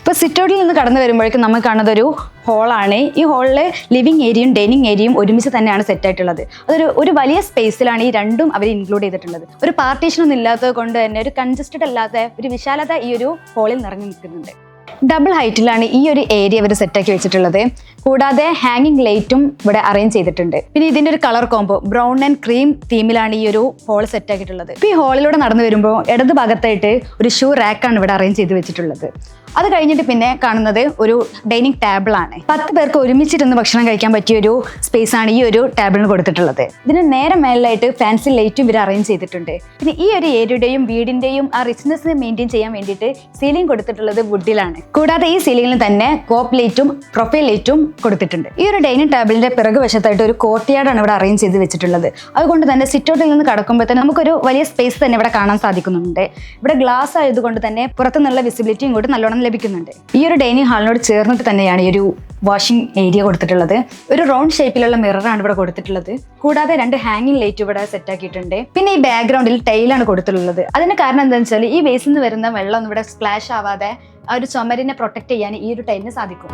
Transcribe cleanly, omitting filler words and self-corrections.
ഇപ്പോൾ സിറ്റൗട്ടിൽ നിന്ന് കടന്നു വരുമ്പോഴേക്കും നമുക്ക് കാണുന്നത് ഒരു ഹോളാണ്. ഈ ഹോളിൽ ലിവിങ് ഏരിയയും ഡൈനിങ് ഏരിയയും ഒരുമിച്ച് തന്നെയാണ് സെറ്റ് ആയിട്ടുള്ളത്. ഒരു വലിയ സ്പേസിലാണ് ഈ രണ്ടും അവർ ഇൻക്ലൂഡ് ചെയ്തിട്ടുള്ളത്. ഒരു പാർട്ടീഷനൊന്നും ഇല്ലാത്തത് കൊണ്ട് തന്നെ ഒരു കൺജസ്റ്റഡ് അല്ലാത്ത ഒരു വിശാലത ഈ ഒരു ഹോളിൽ നിറഞ്ഞു നിൽക്കുന്നുണ്ട്. ഡബിൾ ഹൈറ്റിലാണ് ഈ ഒരു ഏരിയ ഇവർ സെറ്റാക്കി വെച്ചിട്ടുള്ളത്. കൂടാതെ ഹാങ്ങിങ് ലൈറ്റും ഇവിടെ അറേഞ്ച് ചെയ്തിട്ടുണ്ട്. പിന്നെ ഇതിന്റെ ഒരു colour combo brown and cream തീമിലാണ് ഈ ഒരു ഹോൾ സെറ്റ് ആക്കിയിട്ടുള്ളത്. ഇപ്പോൾ ഈ ഹോളിലൂടെ നടന്നു വരുമ്പോൾ ഇടത് ഭാഗത്തായിട്ട് ഒരു ഷൂ റാക്കാണ് ഇവിടെ അറേഞ്ച് ചെയ്ത് വെച്ചിട്ടുള്ളത്. അത് കഴിഞ്ഞിട്ട് പിന്നെ കാണുന്നത് ഒരു ഡൈനിങ് ടേബിൾ ആണ്. 10 പേർക്ക് ഒരുമിച്ചിരുന്ന് ഭക്ഷണം കഴിക്കാൻ പറ്റിയ ഒരു സ്പേസ് ആണ് ഈ ഒരു ടേബിളിന് കൊടുത്തിട്ടുള്ളത്. ഇതിന് നേരെ മേലായിട്ട് ഫാൻസി ലൈറ്റും ഇവർ അറേഞ്ച് ചെയ്തിട്ടുണ്ട്. പിന്നെ ഈ ഒരു ഏരിയയുടെയും വീടിന്റെയും ആ റിച്ച്നെസ് മെയിൻറ്റെയിൻ ചെയ്യാൻ വേണ്ടിയിട്ട് സീലിംഗ് കൊടുത്തിട്ടുള്ളത് വുഡിലാണ്. കൂടാതെ ഈ സീലിംഗിൽ തന്നെ കോപ്പ് ലൈറ്റും പ്രൊഫൈൽ ലൈറ്റും കൊടുത്തിട്ടുണ്ട്. ഈ ഒരു ഡൈനിങ് ടേബിളിന്റെ പിറകു വശത്തായിട്ട് ഒരു കോർട്ട്യാർഡാണ് ഇവിടെ അറേഞ്ച് ചെയ്ത് വെച്ചിട്ടുള്ളത്. അതുകൊണ്ട് തന്നെ സിറ്റൗട്ടിൽ നിന്ന് കടക്കുമ്പോൾ തന്നെ നമുക്കൊരു വലിയ സ്പേസ് തന്നെ ഇവിടെ കാണാൻ സാധിക്കുന്നുണ്ട്. ഇവിടെ ഗ്ലാസ് ആയതുകൊണ്ട് തന്നെ പുറത്തുനിന്നുള്ള വിസിബിലിറ്റിയും കൂടി നല്ലോണം ലഭിക്കുന്നുണ്ട്. ഈ ഒരു ഡൈനിങ് ഹാളിനോട് ചേർന്നിട്ട് തന്നെയാണ് ഈ ഒരു വാഷിംഗ് ഏരിയ കൊടുത്തിട്ടുള്ളത്. ഒരു റൗണ്ട് ഷേപ്പിലുള്ള മിററാണ് ഇവിടെ കൊടുത്തിട്ടുള്ളത്. കൂടാതെ 2 ഹാങ്ങിങ് ലൈറ്റ് ഇവിടെ സെറ്റ് ആക്കിയിട്ടുണ്ട്. പിന്നെ ഈ ബാക്ക്ഗ്രൗണ്ടിൽ ടൈലാണ് കൊടുത്തിട്ടുള്ളത്. അതിന് കാരണം എന്താണെന്ന് വെച്ചാൽ ഈ വേസിൽ നിന്ന് വരുന്ന വെള്ളം ഇവിടെ സ്പ്ലാഷ് ആവാതെ ആ ഒരു ചുമരിനെ പ്രൊട്ടക്ട് ചെയ്യാൻ ഈ ഒരു ടൈലിന് സാധിക്കും.